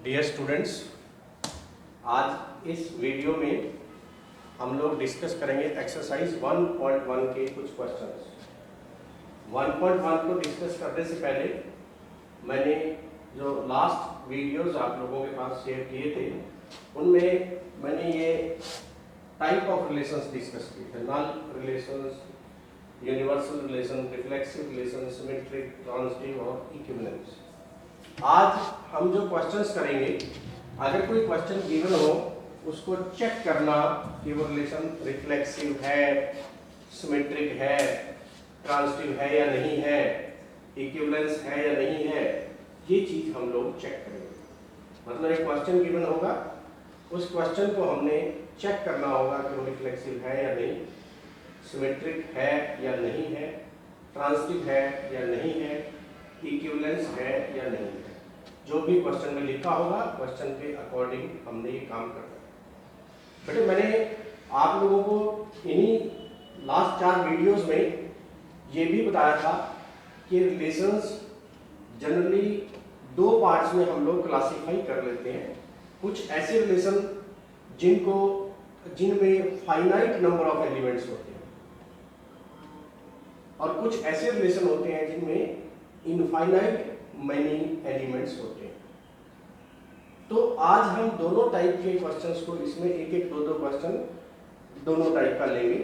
Dear students, आज इस video में हम लोग डिस्कस करेंगे एक्सरसाइज 1.1 के कुछ क्वेश्चंस। 1.1 को डिस्कस करने से पहले मैंने जो लास्ट वीडियोस आप लोगों के पास शेयर किए थे उनमें मैंने ये टाइप ऑफ रिलेशंस डिस्कस किए थे। Null relations, universal relation, reflexive relation, symmetric, transitive और इक्विवेलेंस। आज हम जो क्वेश्चंस करेंगे, अगर कोई क्वेश्चन गिवन हो उसको चेक करना कि वो रिलेशन रिफ्लेक्सिव है, सिमेट्रिक है, ट्रांजिटिव है या नहीं है, इक्विवेलेंस है या नहीं है, ये चीज हम लोग चेक करेंगे। मतलब एक क्वेश्चन गिवन होगा, उस क्वेश्चन को हमने चेक करना होगा कि वो रिफ्लेक्सिव है या नहीं, सिमेट्रिक है या नहीं है, ट्रांजिटिव है या नहीं है, इक्विवेलेंस है या नहीं है। जो भी क्वेश्चन में लिखा होगा क्वेश्चन के अकॉर्डिंग हमने ये काम करना है। बेटे मैंने आप लोगों को इन्हीं लास्ट 4 वीडियोस में ये भी बताया था कि रिलेशंस जनरली 2 पार्ट्स में हम लोग क्लासिफाई कर लेते हैं। कुछ ऐसे रिलेशन जिनमें फाइनाइट नंबर ऑफ एलिमेंट्स होते हैं और कुछ ऐसे रिलेशन होते हैं जिनमें इनफाइनाइट मैनी एलिमेंट्स होते हैं। तो आज हम दोनों टाइप के क्वेश्चंस को इसमें एक दो क्वेश्चन दोनों टाइप का लेंगे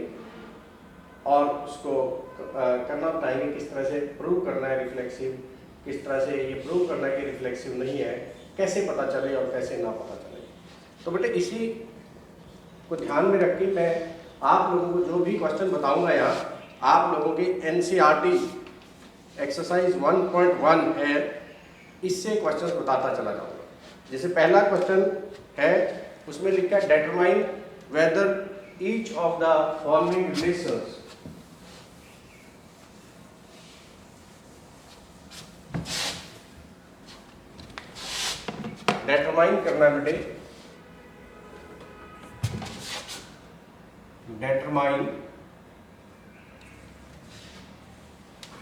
और उसको करना बताएंगे किस तरह से प्रूव करना है रिफ्लेक्सिव, किस तरह से ये प्रूव करना है कि रिफ्लेक्सिव नहीं है, कैसे पता चले और कैसे ना पता चले। तो बेटे इसी को ध्यान में रख के मैं आप लोगों को जो भी क्वेश्चन बताऊंगा यहाँ, आप लोगों के एनसीईआरटी एक्सरसाइज 1.1 है, इससे क्वेश्चंस बताता चला जाऊंगा। जैसे पहला क्वेश्चन है, उसमें लिखा है determine whether each of the following relations determine करना बेटे, determine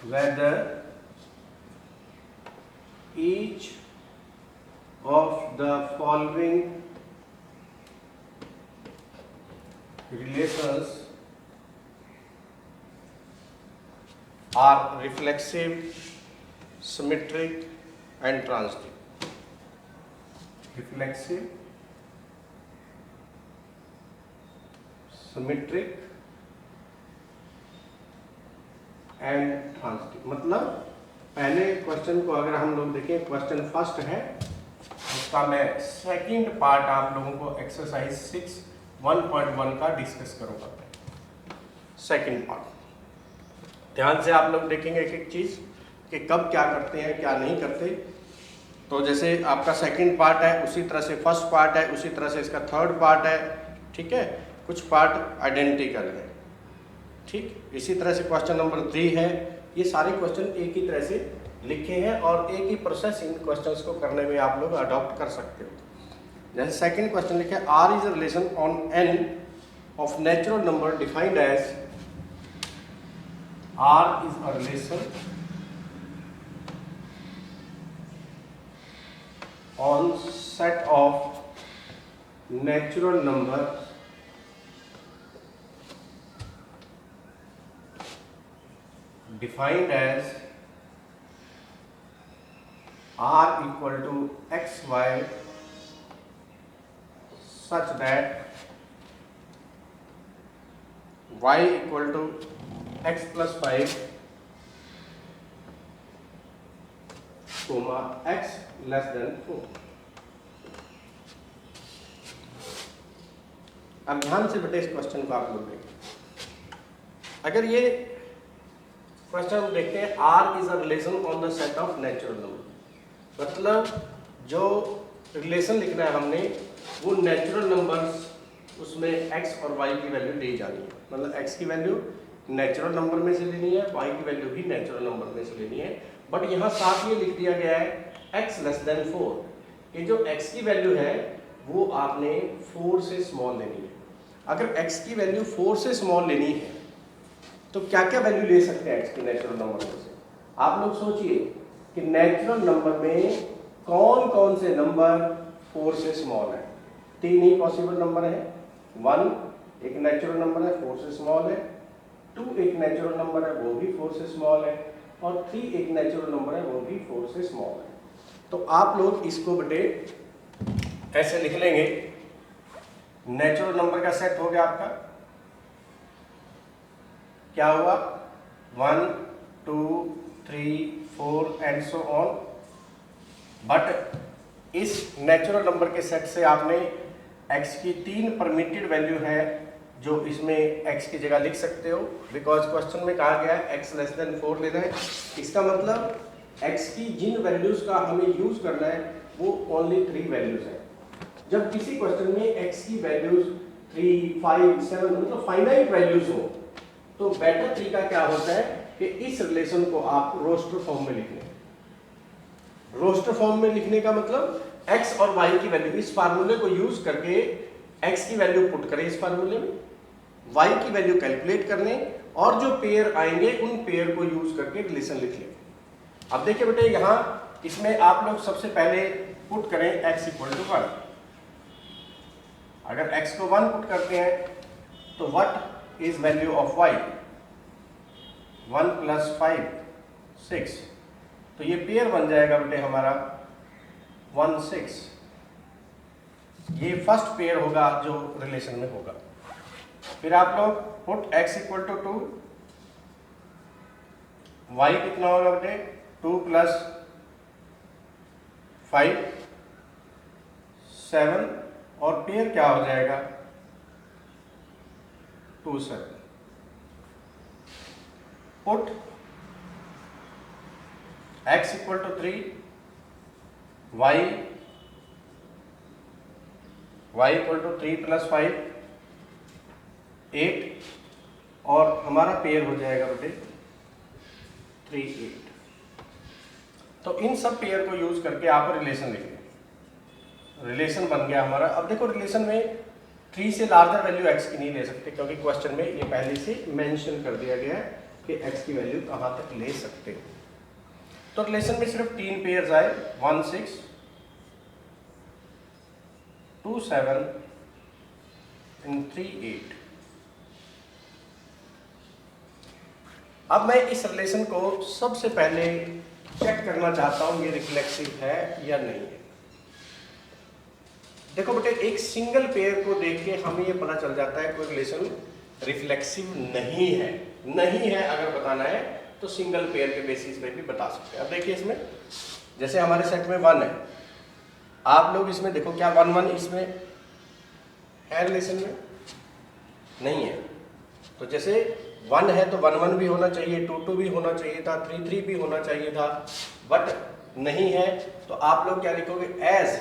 whether each of the following relations are reflexive, symmetric and transitive. Reflexive, symmetric and transitive. मतलब पहले क्वेश्चन को अगर हम लोग देखें, क्वेश्चन फर्स्ट है, उसका मैं सेकंड पार्ट आप लोगों को एक्सरसाइज 6.1 का डिस्कस करूंगा। सेकंड पार्ट ध्यान से आप लोग देखेंगे एक एक चीज कि कब क्या करते हैं क्या नहीं करते। तो जैसे आपका सेकंड पार्ट है उसी तरह से फर्स्ट पार्ट है, उसी तरह से इसका थर्ड पार्ट है, ठीक है। कुछ पार्ट आइडेंटिकल है, ठीक। इसी तरह से क्वेश्चन नंबर 3 है, ये सारे क्वेश्चन एक ही तरह से लिखे हैं और एक ही प्रोसेस इन क्वेश्चंस को करने में आप लोग अडॉप्ट कर सकते हो। जैसे सेकंड क्वेश्चन लिखा है, R is a relation on N of natural number defined as, R is a relation on set of natural number defined as r equal to x y such that y equal to x plus 5 comma x less than 4। अब ध्यान से बेटे इस question को आप लोग देखें। अगर ये क्वेश्चन हम देखते हैं, R is a relation on the set of natural number, मतलब जो रिलेशन लिखना है हमने वो नेचुरल नंबर्स, उसमें x और y की वैल्यू दी जानी है। मतलब x की वैल्यू नेचुरल नंबर में से लेनी है, y की वैल्यू भी नेचुरल नंबर में से लेनी है। बट यहाँ साथ ये लिख दिया गया है x लेस देन 4, कि जो x की वैल्यू है वो आपने 4 से स्मॉल लेनी है। अगर x की वैल्यू 4 से स्मॉल लेनी है तो क्या क्या वैल्यू ले सकते हैं x की नेचुरल नंबर में से। आप लोग सोचिए कि नेचुरल नंबर में कौन कौन से नंबर 4 से स्मॉल है। 3 ही पॉसिबल नंबर है। 1 एक नेचुरल नंबर है, 4 से स्मॉल है। 2 एक नेचुरल नंबर है, वो भी 4 से स्मॉल है। और 3 एक नेचुरल नंबर है, वो भी 4 से स्मॉल है। तो आप लोग इसको बेटे ऐसे लिख लेंगे, नेचुरल नंबर का सेट हो गया आपका, क्या हुआ 1 2 3 4 एंड सो ऑन। बट इस नेचुरल नंबर के सेट से आपने x की 3 परमिटेड वैल्यू है जो इसमें x की जगह लिख सकते हो, बिकॉज क्वेश्चन में कहा गया है x लेस देन 4 लेना है। इसका मतलब x की जिन वैल्यूज का हमें यूज करना है वो ओनली 3 वैल्यूज है। जब किसी क्वेश्चन में x की वैल्यूज 3 5 7 मतलब फाइनाइट वैल्यूज हो तो बेटर तरीका क्या होता है कि इस रिलेशन को आप रोस्टर फॉर्म में लिख लें। रोस्टर फॉर्म में लिखने का मतलब x और y की वैल्यू, इस फार्मूले को यूज करके x की वैल्यू पुट करें इस फार्मूले में, y की वैल्यू कैलकुलेट करने और जो पेयर आएंगे उन पेयर को यूज करके रिलेशन लिख लें। अब देखिए बेटे यहां इसमें आप लोग सबसे पहले पुट करें x इक्वल टू 1। अगर x को 1 पुट करते हैं तो what is value of y, 1 + 5 6, तो ये पेयर बन जाएगा बेटे हमारा 1 6। ये फर्स्ट पेयर होगा जो रिलेशन में होगा। फिर आप लोग put x equal to 2, y कितना होगा बेटे 2 + 5 7, और पेयर क्या हो जाएगा 2 7। Put x equal to 3, y equal to 3 + 5 8, और हमारा पेयर हो जाएगा बेटे 3 8। तो इन सब पेयर को यूज करके आप रिलेशन लिखें। रिलेशन बन गया हमारा। अब देखो रिलेशन में 3 से लार्जर वैल्यू x की नहीं ले सकते क्योंकि क्वेश्चन में ये पहले से मेंशन कर दिया गया है कि x की वैल्यू कहां तक ले सकते हो। तो रिलेशन में सिर्फ 3 पेयर्स आए, 1 6 2 7 एंड 3 8। अब मैं इस रिलेशन को सबसे पहले चेक करना चाहता हूं ये रिफ्लेक्सिव है या नहीं है। देखो बेटे एक सिंगल पेयर को देख के हमें ये पता चल जाता है कोई रिलेशन रिफ्लेक्सिव नहीं है। नहीं है अगर बताना है तो सिंगल पेयर के बेसिस पे भी बता सकते हैं। अब देखिए इसमें जैसे हमारे सेट में 1 है, आप लोग इसमें देखो क्या 1 1 इसमें है रिलेशन में नहीं है। तो जैसे 1 है तो 1 1 भी होना चाहिए, 2 2 भी होना चाहिए था, 3 3 भी होना चाहिए था, बट नहीं है। तो आप लोग क्या लिखोगे as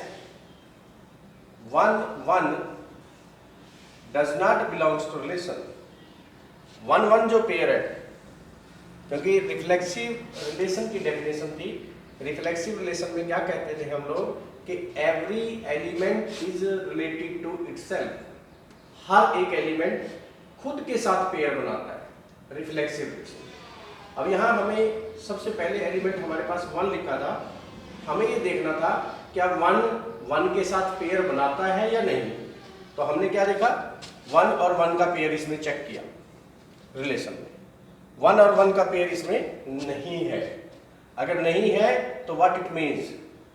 1 1 does not belongs to relation. 1 1 जो पेयर है, क्योंकि रिफ्लेक्सिव रिलेशन की डेफिनेशन थी, रिफ्लेक्सिव रिलेशन में क्या कहते थे हम लोग कि every element is related to itself. हर एक एलिमेंट खुद के साथ पेयर बनाता है रिफ्लेक्सिव रिलेशन। अब यहाँ हमें सबसे पहले एलिमेंट हमारे पास 1 लिखा था, हमें ये देखना था क्या 1 1 के साथ पेयर बनाता है या नहीं। तो हमने क्या देखा 1 और 1 का पेयर इसमें चेक किया रिलेशन में, 1 और 1 का पेयर इसमें नहीं है। अगर नहीं है तो what it means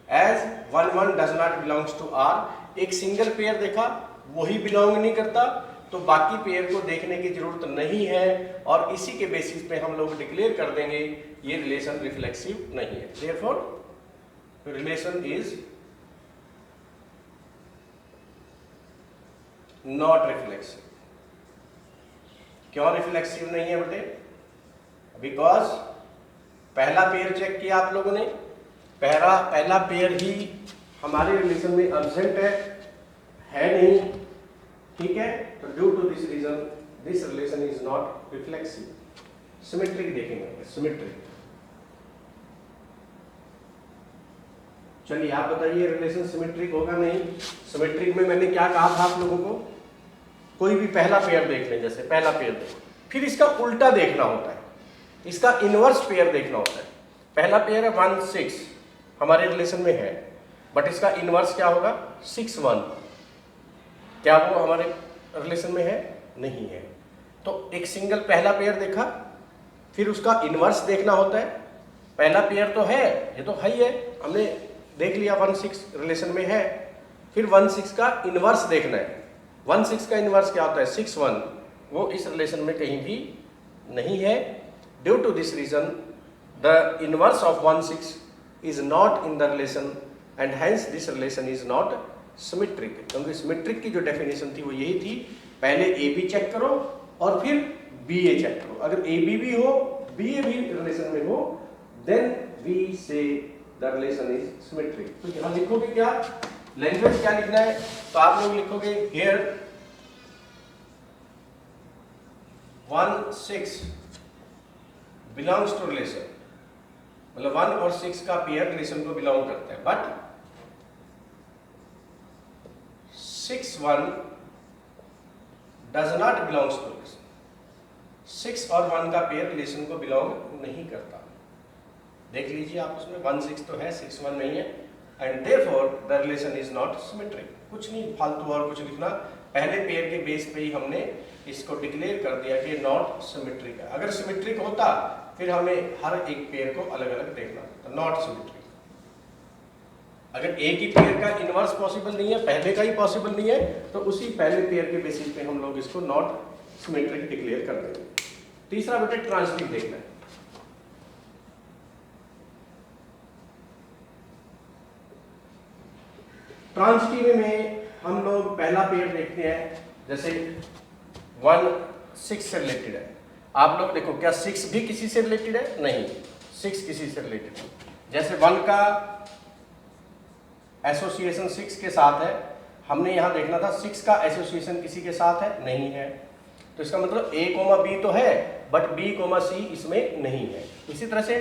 as 1 1 does not belongs to R. एक सिंगल पेयर देखा वही बिलोंग नहीं करता तो बाकी पेयर को देखने की जरूरत नहीं है, और इसी के बेसिस पे हम लोग डिक्लेयर कर देंगे ये रिलेशन रिफ्लेक्सिव नहीं है। Therefore relation is not reflexive. क्यों रिफ्लेक्सिव नहीं है बेटे? बिकॉज पहला पेयर चेक किया आप लोगों ने, पहला पेयर ही हमारे रिलेशन में एब्सेंट है नहीं, ठीक है। तो due to this reason this relation is not reflexive. Symmetric देखेंगे, सिमेट्रिक। चलिए आप बताइए रिलेशन सिमेट्रिक होगा नहीं? सिमेट्रिक में मैंने क्या कहा था आप लोगों को, कोई भी पहला पेयर देख लें, जैसे पहला पेयर देखो, फिर इसका उल्टा देखना होता है, इसका इनवर्स पेयर देखना होता है। पहला पेयर है 1 6 हमारे रिलेशन में है, बट इसका इनवर्स क्या होगा 6 1। क्या वो हमारे रिलेशन में है? नहीं है। तो एक सिंगल पहला पेयर देखा, फिर उसका इनवर्स देखना होता है। पहला पेयर तो है, ये तो है ही है, हमने देख लिया 1 6 रिलेशन में है। फिर 1 6 का इनवर्स देखना है। 1 6 का इनवर्स क्या होता है 6 1, वो इस रिलेशन में कहीं भी नहीं है। Due to this reason the inverse of 1 6 is not in the relation and hence this relation is not symmetric. क्योंकि सिमेट्रिक की जो डेफिनेशन थी वो यही थी, पहले ए बी चेक करो और फिर बी ए चेक करो। अगर ए बी भी हो, बी ए भी रिलेशन में हो, देन वी से द रिलेशन इज सिमेट्रिक। तो यहां लिखोगे क्या, लैंग्वेज क्या लिखना है, तो आप लोग लिखोगे हियर 1 6 बिलोंग्स टू रिलेशन, मतलब 1 और 6 का पेयर रिलेशन को बिलोंग करता है, but 6 1 does not belongs to relation. 6 और 1 का पेयर रिलेशन को बिलोंग नहीं करता। देख लीजिए आप उसमें 1 6 तो है, 6 1 नहीं है, and therefore the relation is not symmetric. कुछ नहीं फालतू और कुछ लिखना, पहले पेयर के बेस पे ही हमने इसको डिक्लेयर कर दिया कि नॉट सिमेट्रिक है। अगर सिमेट्रिक होता फिर हमें हर एक पेयर को अलग अलग देखना होता, नॉट सिमेट्रिक। अगर एक ही पेयर का इनवर्स पॉसिबल नहीं है, पहले का ही पॉसिबल नहीं है, तो उसी पहले पेयर के बेसिस पे हम लोग इसको नॉट सिमेट्रिक डिक्लेयर कर देंगे। तीसरा बेटा ट्रांजिटिव देखना है। ट्रांजिटिव में हम लोग पहला पेयर देखते हैं, जैसे 1 6 से रिलेटेड है। आप लोग देखो क्या 6 भी किसी से रिलेटेड है? नहीं, 6 किसी से रिलेटेड है। जैसे 1 का एसोसिएशन 6 के साथ है, हमने यहां देखना था 6 का एसोसिएशन किसी के साथ है? नहीं है। तो इसका मतलब a कोमा b तो है, बट b कोमा c इसमें नहीं है। इसी तरह से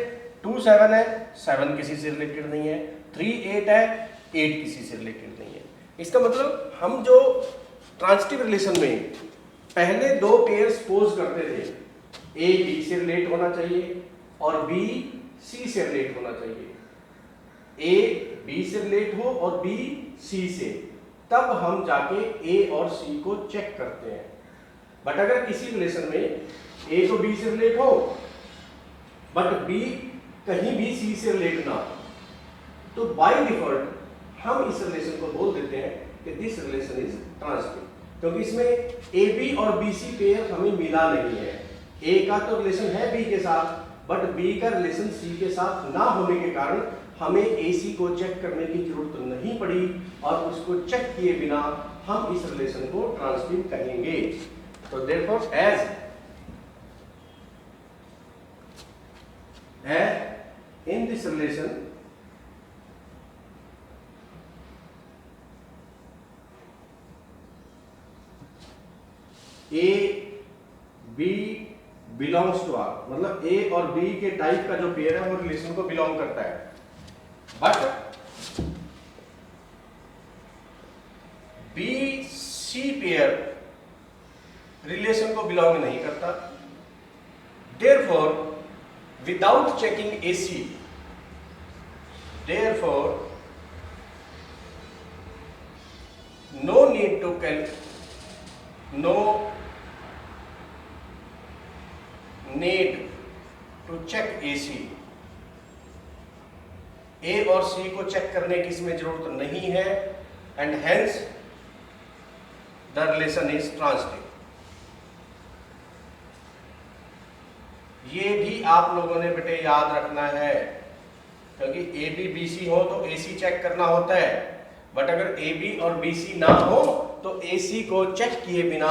2 7 है, 7 किसी से रिलेटेड नहीं है। 3 8 है, 8 किसी से रिलेटेड नहीं है। इसका मतलब हम जो ट्रांजिटिव रिलेशन में पहले दो पेयर सपोज करते थे, ए बी से रिलेट होना चाहिए और बी सी से रिलेट होना चाहिए, ए बी से रिलेट हो और बी सी से, तब हम जाके ए और सी को चेक करते हैं। बट अगर किसी रिलेशन में ए तो बी से रिलेट हो बट बी कहीं भी सी से रिलेट ना हो, तो बाय डिफॉल्ट हम इस रिलेशन को बोल देते हैं कि दिस रिलेशन इज ट्रांजिटिव, क्योंकि इसमें ए बी और बी सी पेयर हमें मिला नहीं है। ए का तो रिलेशन है बी के साथ, बट बी का रिलेशन सी के साथ ना होने के कारण हमें ए सी को चेक करने की जरूरत नहीं पड़ी और उसको चेक किए बिना हम इस रिलेशन को ट्रांजिटिव कहेंगे। तो therefore as in this relation A B belongs to R, मतलब ए और बी के टाइप का जो पेयर है वो रिलेशन को बिलोंग करता है, but B C pair relation को बिलोंग नहीं करता। Therefore without checking A C, therefore no need to check AC। A और सी को चेक करने की इसमें जरूरत नहीं है and hence the relation is transitive. ये भी आप लोगों ने बेटे याद रखना है, क्योंकि ए बी बी सी हो तो ए सी चेक करना होता है, बट अगर ए बी और बी सी ना हो तो ए सी को चेक किए बिना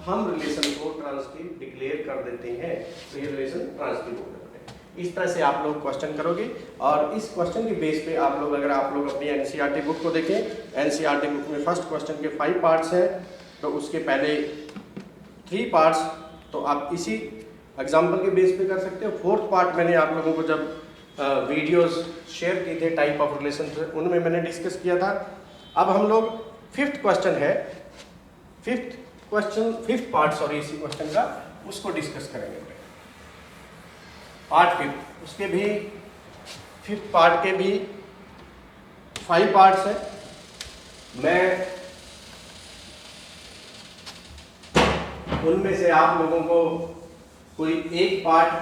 हम रिलेशन को ट्रांजिटिव डिक्लेयर कर देते हैं। तो ये रिलेशन ट्रांजिटिव हो जाता है। इस तरह से आप लोग क्वेश्चन करोगे और इस क्वेश्चन के बेस पे आप लोग, अगर आप लोग अपनी एनसीईआरटी बुक को देखें, एनसीईआरटी बुक में फर्स्ट क्वेश्चन के 5 पार्ट्स हैं, तो उसके पहले 3 पार्ट्स तो आप इसी एग्जाम्पल के बेस पे कर सकते हो। 4th पार्ट मैंने आप लोगों को जब वीडियोस शेयर किए थे टाइप ऑफ रिलेशन, उनमें मैंने डिस्कस किया था। अब हम लोग 5th क्वेश्चन है, 5th पार्ट इसी क्वेश्चन का, उसको डिस्कस करेंगे पार्ट 5। उसके भी 5th पार्ट के भी 5 पार्ट्स है। मैं उनमें से आप लोगों को कोई एक पार्ट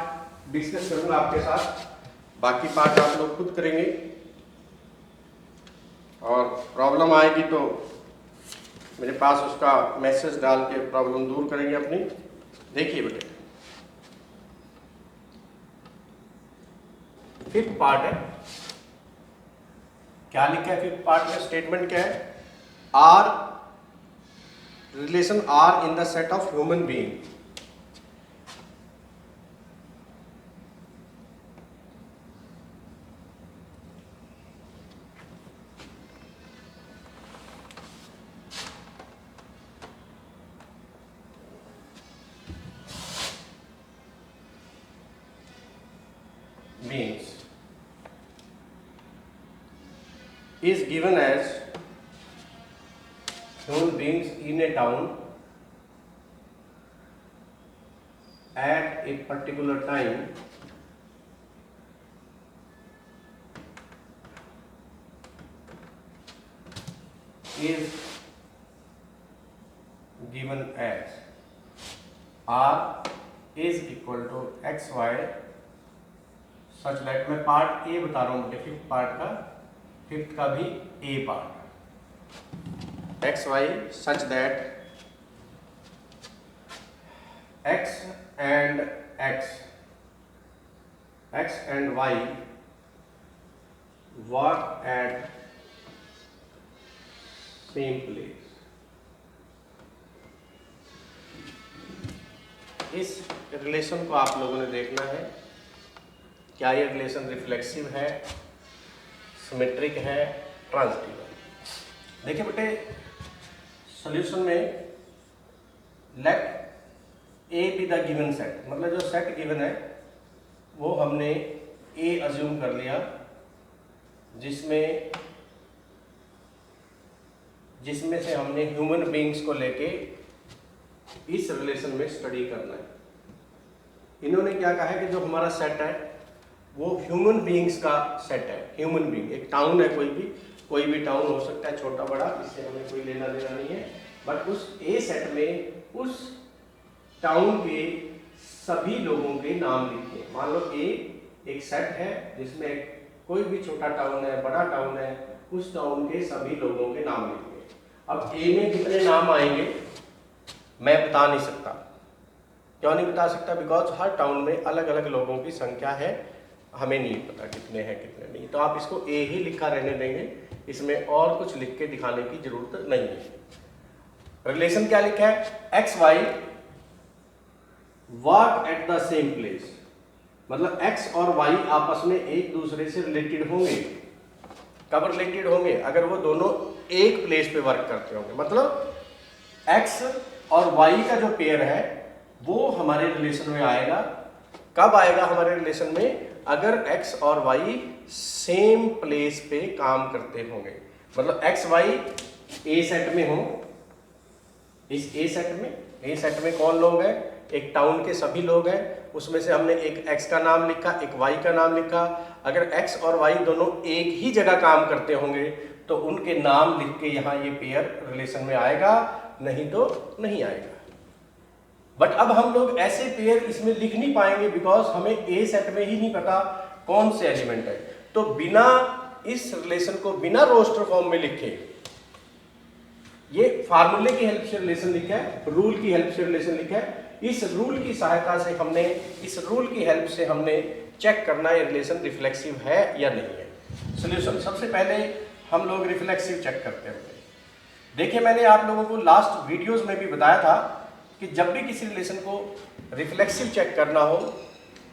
डिस्कस करूंगा आपके साथ, बाकी पार्ट आप लोग खुद करेंगे और प्रॉब्लम आएगी तो मेरे पास उसका मैसेज डाल के प्रॉब्लम दूर करेंगे अपनी। देखिए बेटे, 5th पार्ट है। क्या लिखा है 5th पार्ट में? स्टेटमेंट क्या है? R relation R in the set of human being. beings is given as human beings in a town at a particular time is given as R is equal to XY such that, मैं part A बता रहा हूँ मुझे 5th part का, 5th का भी a part. X y such that x and y work at same place. इस relation को आप लोगों ने देखना है, क्या ये रिलेशन रिफ्लेक्सिव है, सिमेट्रिक है, ट्रांजिटिव है। देखिए बेटे, सॉल्यूशन में let A be the given set, मतलब जो सेट गिवन है वो हमने ए अज्यूम कर लिया, जिसमें से हमने ह्यूमन बीइंग्स को लेके इस रिलेशन में स्टडी करना है। इन्होंने क्या कहा है कि जो हमारा सेट है वो ह्यूमन बीइंग्स का सेट है। ह्यूमन बीइंग एक टाउन है, कोई भी टाउन हो सकता है, छोटा बड़ा, इससे हमें कोई लेना देना नहीं है। बट उस ए सेट में उस टाउन के सभी लोगों के नाम लिखिए। मान लो ए एक सेट है जिसमें कोई भी छोटा टाउन है, बड़ा टाउन है, उस टाउन के सभी लोगों के नाम लिखिए। अब ए में कितने नाम आएंगे मैं बता नहीं सकता। क्यों नहीं बता सकता? बिकॉज हर टाउन में अलग अलग लोगों की संख्या है, हमें नहीं पता कितने हैं कितने नहीं। तो आप इसको ए ही लिखा रहने देंगे, इसमें और कुछ लिख के दिखाने की जरूरत नहीं है। रिलेशन क्या लिखा है? X Y work at the same place, मतलब एक्स और वाई आपस में एक दूसरे से रिलेटेड होंगे। कब रिलेटेड होंगे? अगर वो दोनों एक प्लेस पे वर्क करते होंगे। मतलब एक्स और वाई का जो पेयर है वो हमारे रिलेशन में आएगा। कब आएगा हमारे रिलेशन में? अगर x और y सेम प्लेस पे काम करते होंगे। मतलब x y ए सेट में हो, इस ए सेट में कौन लोग हैं? एक टाउन के सभी लोग हैं। उसमें से हमने एक x का नाम लिखा, एक y का नाम लिखा। अगर x और y दोनों एक ही जगह काम करते होंगे तो उनके नाम लिख के यहाँ ये पेयर रिलेशन में आएगा, नहीं तो नहीं आएगा। बट अब हम लोग ऐसे पेयर इसमें लिख नहीं पाएंगे बिकॉज हमें ए सेट में ही नहीं पता कौन से एलिमेंट है। तो बिना इस रिलेशन को बिना रोस्टर फॉर्म में लिखे, ये फार्मूले की हेल्प से रिलेशन लिखा है, रूल की हेल्प से रिलेशन लिखा है। इस रूल की सहायता से हमने चेक करना है रिलेशन रिफ्लेक्सिव है या नहीं है। सॉल्यूशन, सबसे पहले हम लोग रिफ्लेक्सिव चेक करते हैं। देखिए, मैंने आप लोगों को लास्ट वीडियोस में भी बताया था कि जब भी किसी रिलेशन को रिफ्लेक्सिव चेक करना हो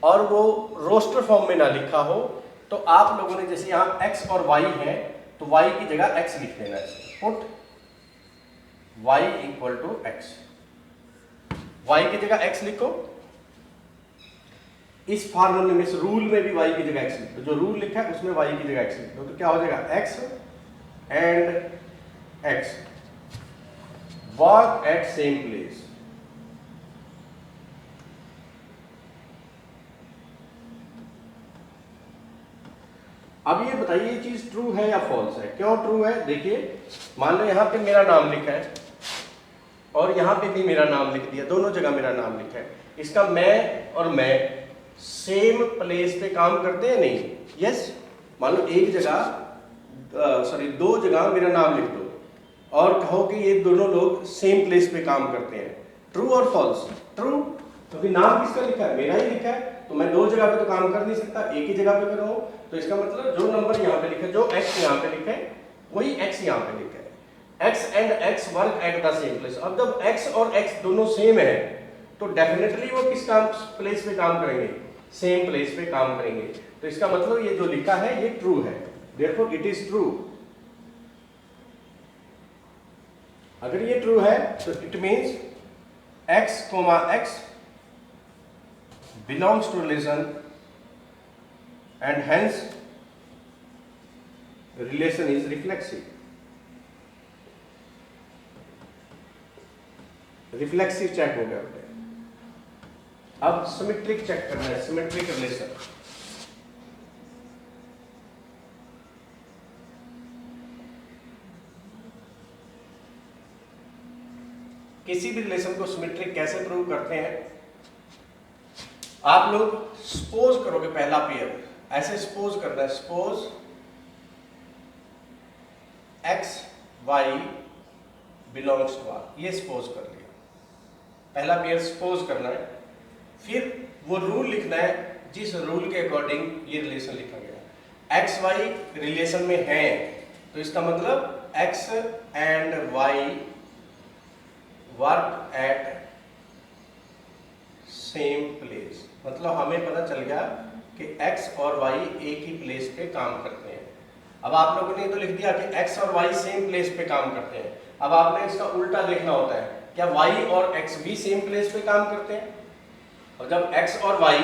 और वो रोस्टर फॉर्म में ना लिखा हो तो आप लोगों ने जैसे यहाँ x और y है तो y की जगह x लिख देना है। Put y equal to x, y की जगह x लिखो। इस फार्मूले में, इस रूल में भी y की जगह x लिखो। जो रूल लिखा है उसमें y की जगह x लिखो तो क्या हो जाएगा? x and x work at same place. अब ये बताइए ये चीज ट्रू है या फॉल्स है। क्यों ट्रू है? देखिए मान लो यहाँ पे मेरा नाम लिखा है और यहाँ पे भी मेरा नाम लिख दिया, दोनों जगह मेरा नाम लिखा है। इसका मैं और मैं सेम प्लेस पे काम करते हैं नहीं? यस। मान लो एक जगह दो जगह मेरा नाम लिख दो और कहो कि ये दोनों लोग सेम प्लेस पे काम करते हैं। ट्रू और फॉल्स? ट्रू, क्योंकि नाम किसका लिखा है? मेरा ही लिखा है। तो मैं दो जगह पे तो काम कर नहीं सकता, एक ही जगह पे करूँ। तो इसका मतलब जो नंबर यहाँ पे लिखा है, जो x यहाँ पे लिखा है वही x यहाँ पे लिखा है। x and x work at the same place. अब जब x और x दोनों सेम है तो डेफिनेटली वो किस काम प्लेस पे काम करेंगे? सेम प्लेस पे काम करेंगे। तो इसका मतलब ये जो लिखा है ये ट्रू है, देयरफॉर इट इज ट्रू। अगर ये ट्रू है तो it means x, x belongs to relation and hence relation is reflexive. Reflexive check हो गया बेटे। अब सिमेट्रिक चेक करना है, सिमेट्रिक रिलेशन। किसी भी रिलेशन को सिमेट्रिक कैसे प्रूव करते हैं? आप लोग सपोज करोगे पहला पेयर, ऐसे सपोज करना है, suppose x y belongs to r, ये सपोज कर लिया। पहला पेयर सपोज करना है, फिर वो रूल लिखना है जिस रूल के अकॉर्डिंग ये रिलेशन लिखा गया। x y रिलेशन में है तो इसका मतलब x and y work at same place. मतलब हमें पता चल गया कि x और y एक ही प्लेस पे काम करते हैं। अब आप लोगों ने तो लिख दिया कि x और y सेम प्लेस पे काम करते हैं। अब आपने इसका उल्टा देखना होता है, क्या y और x भी सेम प्लेस पे काम करते हैं? और जब x और y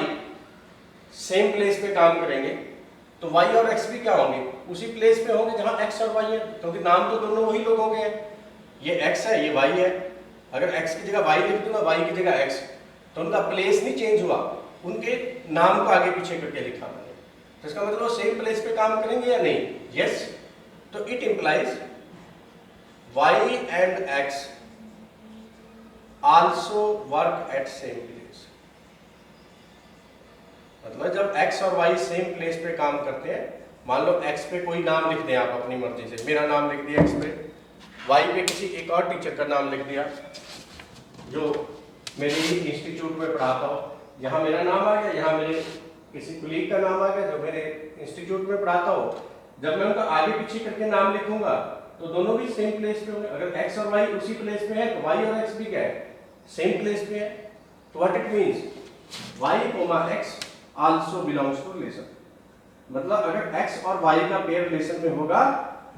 सेम प्लेस पे काम करेंगे तो y और x भी क्या होंगे? उसी प्लेस पे होंगे जहां x और y है, क्योंकि नाम तो दोनों वही लोग होंगे। ये x है, ये y है। अगर x की जगह y लिख दूंगा, y की जगह x, तो उनका प्लेस नहीं चेंज हुआ, उनके नाम को आगे पीछे करके लिखा मैंने। तो इसका मतलब वो सेम प्लेस पे काम करेंगे या नहीं? यस। तो it implies y and x also work at same place. मतलब जब x और y सेम प्लेस पे काम करते हैं, मान लो x पे कोई नाम लिख दें आप अपनी मर्जी से, मेरा नाम लिख दिया x पे, y पे किसी एक और टीचर का नाम लिख दिया जो मेरे इंस्टीट्यूट में पढ़ाता हो, यहाँ मेरा नाम आ गया, यहाँ मेरे किसी कुलीग का नाम आ गया जो मेरे इंस्टीट्यूट में पढ़ाता हो। जब मैं उनका आगे पीछे करके नाम लिखूंगा तो दोनों भी सेम प्लेस पे होंगे। अगर x और y उसी प्लेस पे है तो y और x भी क्या है? सेम प्लेस पे है। तो what it means, y, x also belongs to relation. मतलब अगर x और y का पेयर रिलेशन में होगा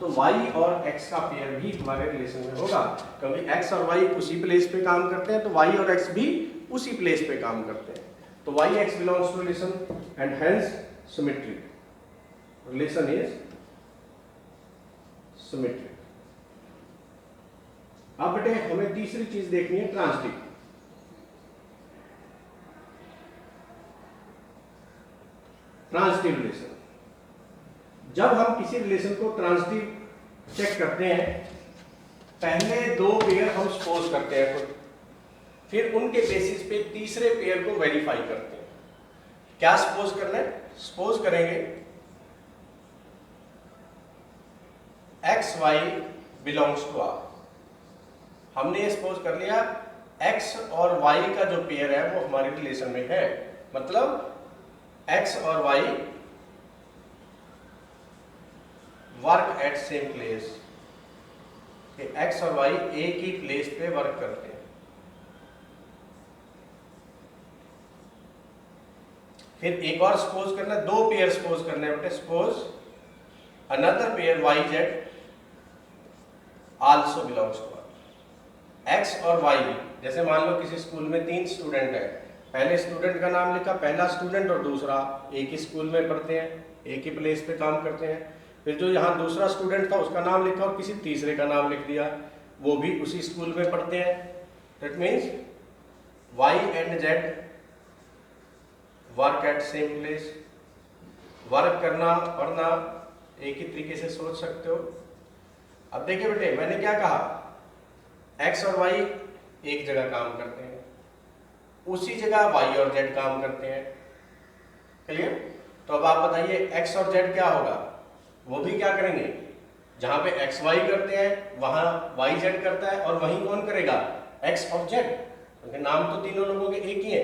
तो y और x का पेयर भी हमारे रिलेशन में होगा, क्योंकि x और y उसी प्लेस पे काम करते हैं तो y और x भी उसी प्लेस पे काम करते हैं। तो y x belongs to relation and hence symmetric relation is symmetric. अब बेटे हमें तीसरी चीज देखनी है, ट्रांजिटिव। Transitive relation. जब हम किसी रिलेशन को ट्रांजिटिव चेक करते हैं, पहले दो पेयर हम सपोज करते हैं खुद, फिर उनके बेसिस पे तीसरे पेयर को वेरीफाई करते हैं। क्या सपोज करना है? सपोज करेंगे x y belongs to r। हमने ये सपोज कर लिया x और y का जो पेयर है वो हमारे रिलेशन में है। मतलब x और y work at same place, कि x और y एक ही प्लेस पे वर्क करते हैं। फिर एक और सपोज करना, दो पेयर सपोज करने हैं बेटे। Suppose another pair y z also belongs to r। x और y, जैसे मान लो किसी स्कूल में 3 स्टूडेंट है, पहले स्टूडेंट का नाम लिखा, पहला स्टूडेंट और दूसरा एक ही स्कूल में पढ़ते हैं, एक ही प्लेस पे काम करते हैं। फिर जो यहाँ दूसरा स्टूडेंट था उसका नाम लिखा और किसी तीसरे का नाम लिख दिया, वो भी उसी स्कूल में पढ़ते हैं। That means y and z work at same place. Work करना, पढ़ना एक ही तरीके से सोच सकते हो। अब देखिए बेटे, मैंने क्या कहा, एक्स और वाई एक जगह काम करते हैं, उसी जगह वाई और जेड काम करते हैं। क्लियर? तो अब आप बताइए एक्स और जेड क्या होगा, वो भी क्या करेंगे, जहां पे एक्स वाई करते हैं वहां वाई जेड करता है, और वहीं कौन करेगा, एक्स और जेड, क्योंकि नाम तो तीनों लोगों के एक ही है।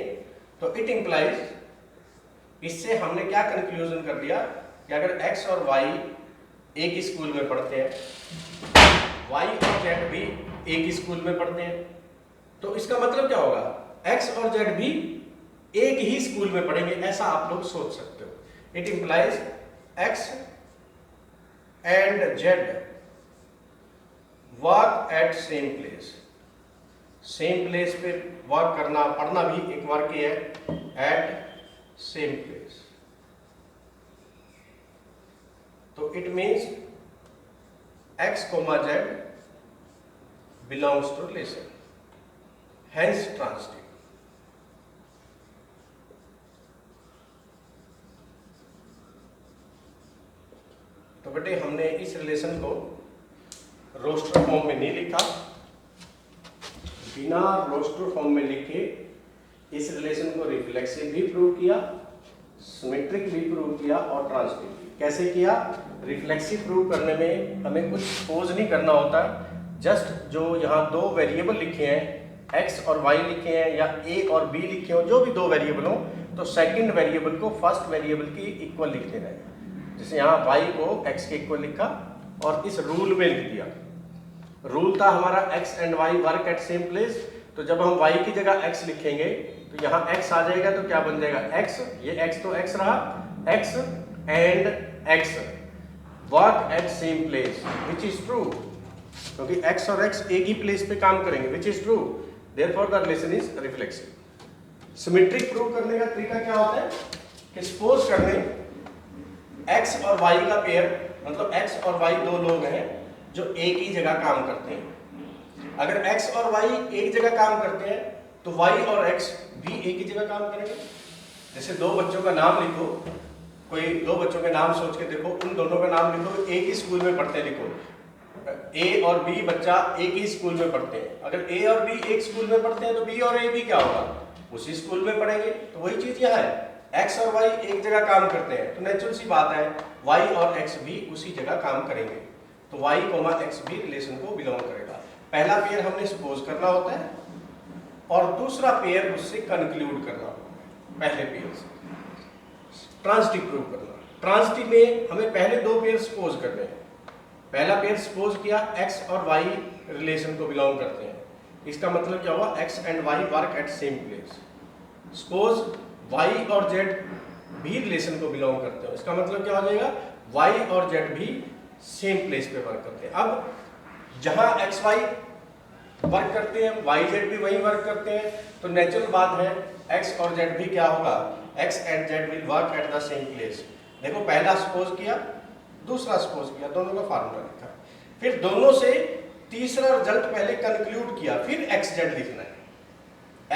तो इट इंप्लाइज, इससे हमने क्या कंक्लूजन कर दिया कि अगर एक्स और वाई एक ही स्कूल में पढ़ते हैं, वाई और जेड भी एक ही स्कूल में पढ़ते हैं, तो इसका मतलब क्या होगा, एक्स और जेड भी एक ही स्कूल में पढ़ेंगे, ऐसा आप लोग सोच सकते हो। It implies X and Z work at same place, same place पे वर्क करना, पढ़ना भी एक वर्क ही है, एट सेम प्लेस। तो it means X comma Z belongs to relation, hence transitive. तो बेटे हमने इस रिलेशन को रोस्टर फॉर्म में नहीं लिखा, बिना रोस्टर फॉर्म में लिखे इस रिलेशन को रिफ्लेक्सिव भी प्रूव किया, सिमेट्रिक भी प्रूव किया और ट्रांसिटिव भी। कैसे किया? रिफ्लेक्सिव प्रूव करने में हमें कुछ सपोज नहीं करना होता, जस्ट जो यहाँ दो वेरिएबल लिखे हैं, एक्स और वाई लिखे हैं या ए और बी लिखे हो, जो भी दो वेरिएबल हो, तो सेकंड वेरिएबल को फर्स्ट वेरिएबल की इक्वल लिख देना है। जैसे यहाँ y को x के इक्वल लिखा और इस रूल में लिख दिया। रूल था हमारा x and y work at same place, तो जब हम y की जगह x लिखेंगे तो यहाँ x आ जाएगा, तो क्या बन जाएगा x, ये x तो x रहा, x and x work at same place, which is true, क्योंकि x और x एक ही प्लेस पे काम करेंगे, which is true, therefore the relation is reflexive. Symmetric prove करने का तरीका क्या होता है कि सपोज कर लें x और y का पेयर, मतलब x और y दो लोग हैं जो एक ही जगह काम करते हैं। अगर x और y एक जगह काम करते हैं तो y और x भी एक ही जगह काम करेंगे। जैसे दो बच्चों का नाम लिखो, कोई दो बच्चों के नाम सोच के देखो, उन दोनों का नाम लिखो, एक ही स्कूल में पढ़ते हैं, लिखो a और b बच्चा एक ही स्कूल में पढ़ते हैं। अगर a और b एक स्कूल में पढ़ते हैं तो b और a भी क्या होगा, उसी स्कूल में पढ़ेंगे। तो वही चीज यहाँ है, x और y एक जगह काम करते हैं, तो नेचुरल सी बात है y और x भी उसी जगह काम करेंगे, तो y कोमा x भी रिलेशन को बिलोंग करेगा। पहला पेयर हमने सपोज करना होता है और दूसरा पेयर उससे कंक्लूड करना होता है, पहले पेयर से ट्रांसिटिव प्रूव करना। ट्रांसिटिव में हमें पहले दो पेयर सपोज करने हैं। पहला पेयर सपोज किया x और y रिलेशन को बिलोंग करते हैं, इसका मतलब क्या हुआ, x and y work at same place. Suppose y और z भी रिलेशन को बिलोंग करते हैं, इसका मतलब क्या हो जाएगा, y और z भी सेम प्लेस पे वर्क करते हैं। अब जहां x y वर्क करते हैं, y z भी वही वर्क करते हैं, तो नेचुरल बात है x और z भी क्या होगा, x and z will work at the same place. देखो पहला सपोज किया, दूसरा सपोज किया, दोनों का फार्मूला लिखा, फिर दोनों से तीसरा रिजल्ट पहले कंक्लूड किया, फिर x z लिखना है,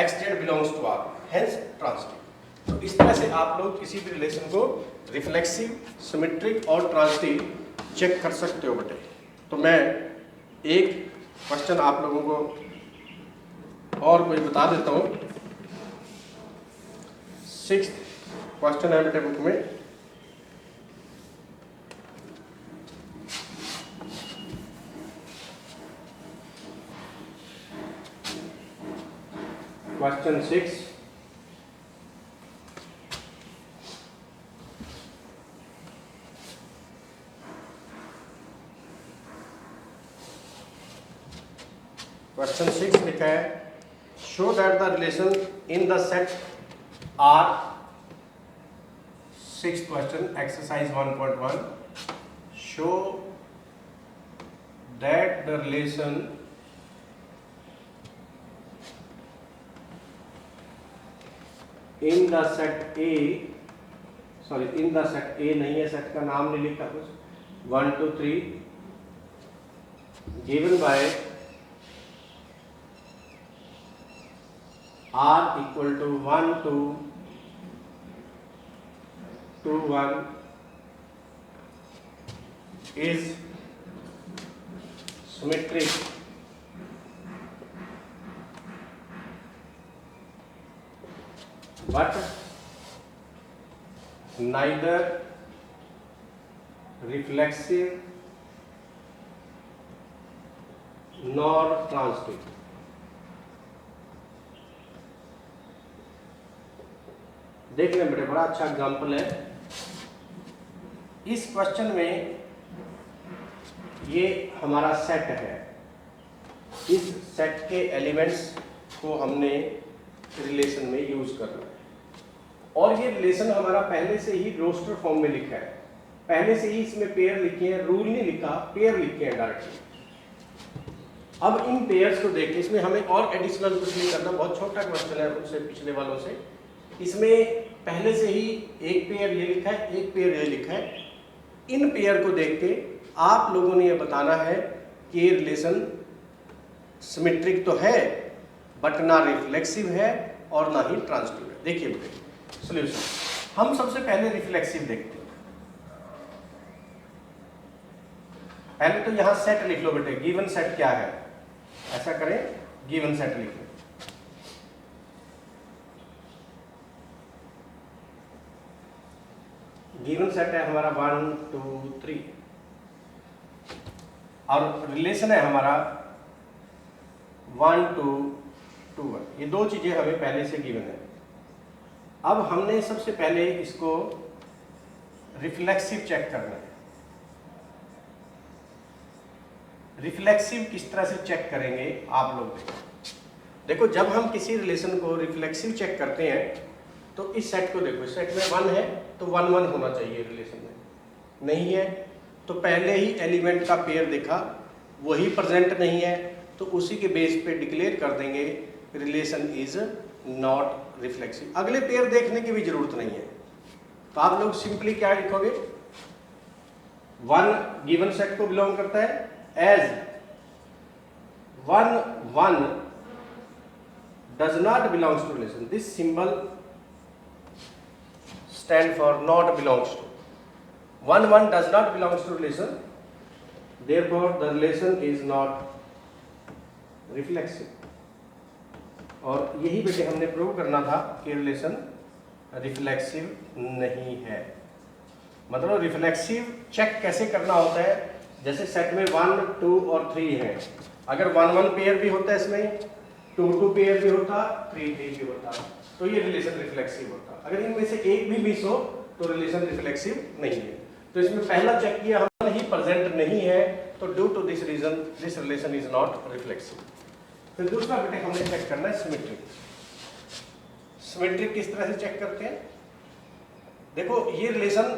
x z belongs to R, hence transitive. तो इस तरह से आप लोग किसी भी रिलेशन को रिफ्लेक्सिव, सिमेट्रिक और ट्रांसिटिव चेक कर सकते हो बेटे। तो मैं एक क्वेश्चन आप लोगों को और कोई बता देता हूँ। 6th क्वेश्चन है बेटे बुक में, क्वेश्चन 6। क्वेश्चन 6 लिखा है, show that the relation in the set R, 6th question exercise 1.1, show that the relation in the set A, sorry in the set A नहीं है, सेट का नाम नहीं लिखा कुछ, 1 2 3 given by R equal to 1 2 2 1 is symmetric but neither reflexive nor transitive। देख लें बेटे, बड़ा अच्छा एग्जाम्पल है। इस क्वेश्चन में ये हमारा सेट है, इस सेट के एलिमेंट्स को हमने रिलेशन में यूज करना है और ये रिलेशन हमारा पहले से ही रोस्टर फॉर्म में लिखा है, पहले से ही इसमें पेयर लिखे हैं, रूल नहीं लिखा, पेयर लिखे हैं डायरेक्टली। अब इन पेयर्स को देख के इसमें हमें और एडिशनल कुछ नहीं करना, बहुत छोटा क्वेश्चन है उससे पिछले वालों से। इसमें पहले से ही एक पेयर ये लिखा है, एक पेयर ये लिखा है। इन पेयर को देख के आप लोगों ने ये बताना है कि ये रिलेशन सिमेट्रिक तो है बट ना रिफ्लेक्सिव है और ना ही ट्रांजिटिव है। देखिए बेटे सॉल्यूशन, हम सबसे पहले रिफ्लेक्सिव देखते हैं। पहले तो यहां सेट लिख लो बेटे, गिवन सेट क्या है, ऐसा करें, गिवन सेट लिख लो। गिवन सेट है हमारा 1 2 3 और रिलेशन है हमारा 1 2 2 1। ये दो चीजें हमें पहले से गिवन है। अब हमने सबसे पहले इसको रिफ्लेक्सिव चेक करना है। रिफ्लेक्सिव किस तरह से चेक करेंगे आप लोग देखो, जब हम किसी रिलेशन को रिफ्लेक्सिव चेक करते हैं तो इस सेट को देखो, सेट में 1 है तो 1 1 होना चाहिए रिलेशन में, नहीं है तो पहले ही एलिमेंट का पेयर देखा वही प्रेजेंट नहीं है तो उसी के बेस पे डिक्लेयर कर देंगे रिलेशन इज नॉट रिफ्लेक्सिव। अगले पेयर देखने की भी जरूरत नहीं है, तो आप लोग सिंपली क्या लिखोगे, 1 गिवन सेट को बिलोंग करता है as 1 1 does not belongs to relation, this symbol stand for not belongs to, 1 1 does not belongs to relation, therefore the relation is not reflexive। और यही बेटे हमने प्रूव करना था कि रिलेशन रिफ्लेक्सिव नहीं है। मतलब रिफ्लेक्सिव चेक कैसे करना होता है, जैसे सेट में 1 2 और 3 है, अगर 1 1 पेयर भी होता है इसमें, 2 2 पेयर भी होता, 3 3 भी होता, तो ये रिलेशन रिफ्लेक्सिव होता। अगर इनमें से एक भी मिस हो तो रिलेशन रिफ्लेक्सिव नहीं है। तो इसमें पहला चेक किया हम ही प्रेजेंट नहीं है, तो due to this reason this relation is not reflexive. फिर दूसरा बेटे हमने चेक करना है सिमेट्रिक। सिमेट्रिक किस तरह से चेक करते हैं, देखो ये रिलेशन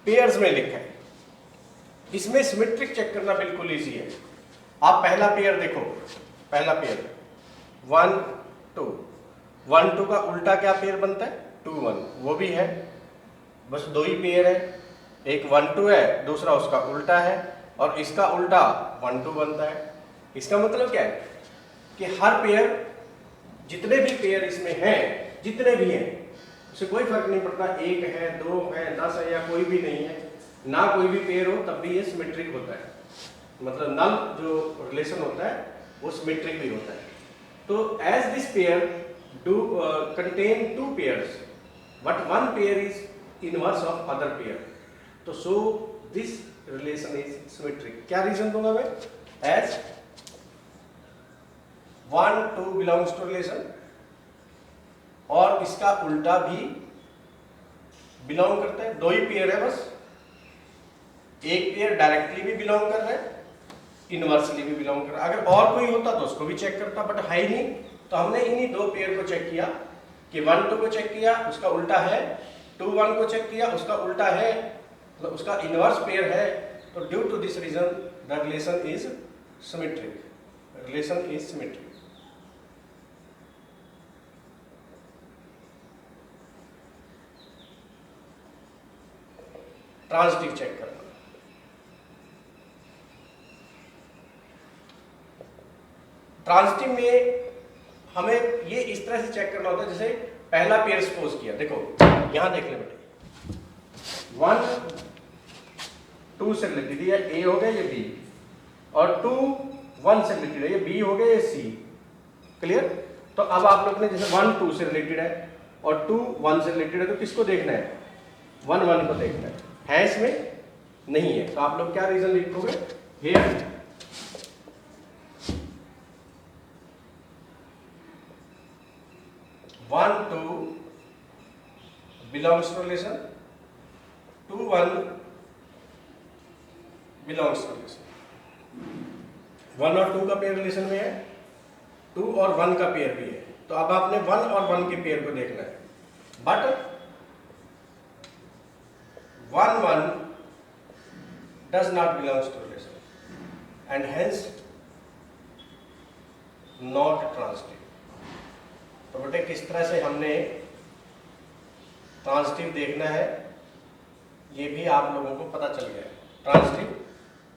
पेयर्स में लिखा है, इसमें सिमेट्रिक चेक करना बिल्कुल इजी है। आप पहला पेयर देखो, पहला पेयर 1 2, 1 2 का उल्टा क्या पेयर बनता है, 2 1, वो भी है, बस दो ही पेयर है, एक 1 2 है, दूसरा उसका उल्टा है और इसका उल्टा 1 2 बनता है। इसका मतलब क्या है कि हर पेयर, जितने भी पेयर इसमें हैं, जितने भी हैं, उससे कोई फर्क नहीं पड़ता, 1 है 2 है 10 है या कोई भी नहीं है, ना कोई भी पेयर हो तब भी ये सिमेट्रिक होता है। मतलब नल जो रिलेशन होता है वो सिमेट्रिक भी होता है। तो as this pair do contain 2 pairs but 1 pair is inverse of other pair, तो so this relation is symmetric. क्या रीजन दूंगा मैं, एज 1 2 बिलोंग्स टू रिलेशन और इसका उल्टा भी बिलोंग करता है, दो ही पेयर है बस, एक पेयर डायरेक्टली भी बिलोंग कर रहा है, इनवर्सली भी बिलोंग कर रहा है। अगर और कोई होता तो उसको भी चेक करता, बट है ही नहीं, तो हमने इन्हीं दो पेयर को चेक किया कि 1 2 को चेक किया उसका उल्टा है, 2 1 को चेक किया उसका उल्टा है, मतलब उसका इनवर्स पेयर है, तो due to this reason the relation is symmetric, relation is symmetric. Transitive check करना, ट्रांजिटिव में हमें ये इस तरह से चेक करना होता है, जैसे पहला पेयर सपोज किया, देखो यहां देख ले बेटे, 1 2 से रिलेटेड, ये ए हो गया ये बी, और 2 1 से रिलेटेड है, ये बी हो गया ये सी। क्लियर? तो अब आप लोग ने जैसे 1 2 से रिलेटेड है और 2 1 से रिलेटेड है, तो किसको देखना है? 1 1 को देखना है इसमें नहीं है, तो आप लोग क्या रीजन लिखोगे? Here 1 2 belongs to relation, 2 1 belongs to relation। 1 और 2 का पेयर रिलेशन में है, 2 और 1 का पेयर भी है, तो अब आपने 1 और 1 के पेयर को देखना है। But 1 1 does not belongs to relation and hence not transitive। तो बेटे किस तरह से हमने ट्रांजिटिव देखना है ये भी आप लोगों को पता चल गया है। ट्रांजिटिव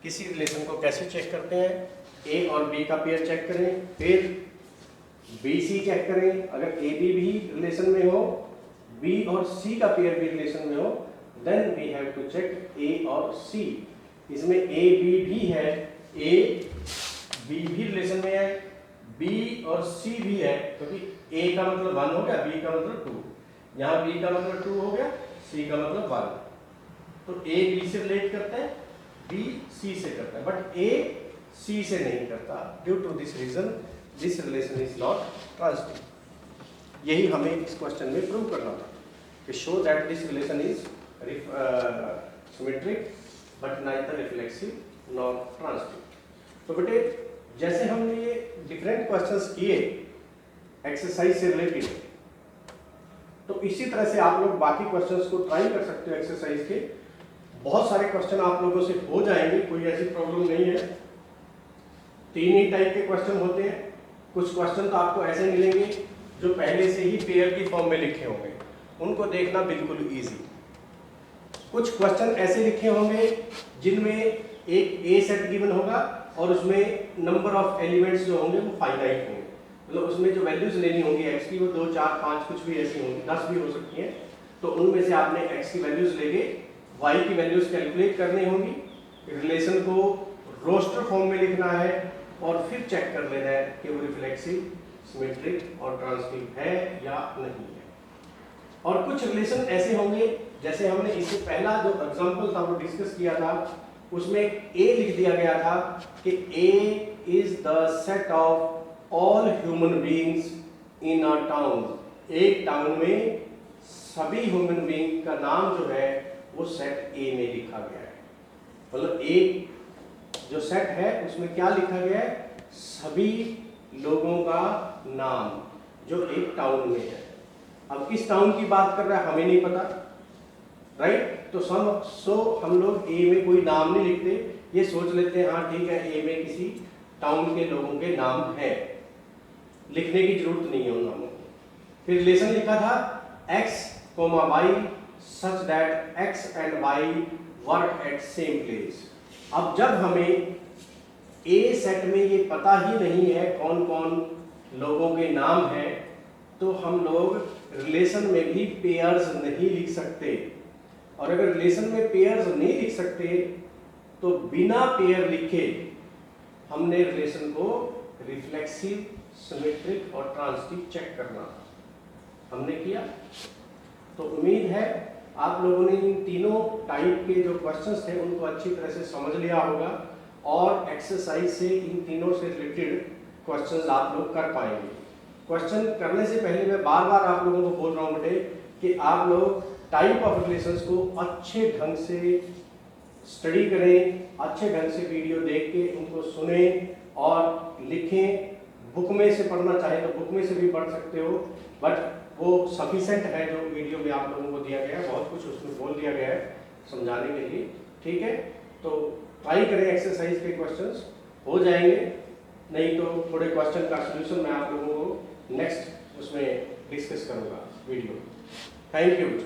किसी रिलेशन को कैसे चेक करते हैं? ए और बी का पेयर चेक करें, फिर बी सी चेक करें, अगर ए बी भी रिलेशन में हो, बी और सी का पेयर भी रिलेशन में हो, then we have to check a और सी। इसमें ए बी भी है, ए बी भी रिलेशन में है, बी और सी भी है, क्योंकि ए का मतलब 1 हो गया, बी का मतलब 2, यहाँ बी का मतलब 2 हो गया, सी का मतलब 1। तो ए बी से रिलेट करता है, बी सी से करता है, बट ए सी से नहीं करता। Due to this reason this relation is not transitive. यही हमें इस क्वेश्चन में प्रूव करना था कि show that this relation is symmetric but neither reflexive nor transitive. तो बेटे जैसे हमने ये डिफरेंट क्वेश्चंस किए एक्सरसाइज से रिलेटेड, तो इसी तरह से आप लोग बाकी क्वेश्चंस को ट्राई कर सकते हो। एक्सरसाइज के बहुत सारे क्वेश्चन आप लोगों से हो जाएंगे, कोई ऐसी प्रॉब्लम नहीं है। 3 ही टाइप के क्वेश्चन होते हैं। कुछ क्वेश्चन तो आपको ऐसे मिलेंगे जो पहले से ही पेयर की फॉर्म में लिखे होंगे, उनको देखना बिल्कुल इजी। कुछ क्वेश्चन ऐसे लिखे होंगे जिनमें एक ए सेट गिवन होगा और उसमें नंबर ऑफ एलिमेंट्स जो होंगे वो फाइनाइट होंगे, मतलब उसमें जो वैल्यूज लेनी होंगी एक्स की वो 2 4 5 कुछ भी ऐसी होंगी, 10 भी हो सकती हैं। तो उनमें से आपने एक्स की वैल्यूज लेके वाई की वैल्यूज कैलकुलेट करनी होंगी, रिलेशन को रोस्टर फॉर्म में लिखना है और फिर चेक कर लेना है कि वो रिफ्लेक्सिव, सिमेट्रिक और ट्रांजिटिव है या नहीं है। और कुछ रिलेशन ऐसे होंगे, जैसे हमने इससे पहला जो एग्जांपल था वो डिस्कस किया था, उसमें ए लिख दिया गया था कि A is the set of all human beings in a town. एक टाउन में सभी ह्यूमन बीइंग का नाम जो है वो सेट ए में लिखा गया है। मतलब एक जो सेट है उसमें क्या लिखा गया है? सभी लोगों का नाम जो एक टाउन में है। अब किस टाउन की बात कर रहा है हमें नहीं पता, राइट? तो हम लोग ए में कोई नाम नहीं लिखते, ये सोच लेते हैं हाँ ठीक है ए में किसी टाउन के लोगों के नाम है, लिखने की जरूरत नहीं है उन नामों को। फिर रिलेशन लिखा था x, y such that x and y work at same place। अब जब हमें ए सेट में ये पता ही नहीं है कौन कौन लोगों के नाम हैं, तो हम लोग रिलेशन में भी पेयर्स नहीं लिख सकते। और अगर रिलेशन में पेयर्स नहीं लिख सकते तो बिना पेयर लिखे हमने रिलेशन को रिफ्लेक्सिव, सिमेट्रिक और ट्रांजिटिव चेक करना हमने किया। तो उम्मीद है आप लोगों ने इन तीनों टाइप के जो क्वेश्चंस थे उनको अच्छी तरह से समझ लिया होगा और एक्सरसाइज से इन तीनों से रिलेटेड क्वेश्चंस आप लोग कर पाएंगे। क्वेश्चन करने से पहले मैं बार बार आप लोगों को बोल रहा हूँ बेटे कि आप लोग टाइप ऑफ रिलेशंस को अच्छे ढंग से स्टडी करें, अच्छे ढंग से वीडियो देख के उनको सुने और लिखें। बुक में से पढ़ना चाहे तो बुक में से भी पढ़ सकते हो, बट वो सफिशेंट है जो वीडियो में आप लोगों को दिया गया है, बहुत कुछ उसमें बोल दिया गया है समझाने के लिए। ठीक है, तो ट्राई करें, एक्सरसाइज के क्वेश्चंस हो जाएंगे, नहीं तो थोड़े क्वेश्चन का सोल्यूशन मैं आप लोगों को नेक्स्ट उसमें डिस्कस करूंगा वीडियो। Thank you.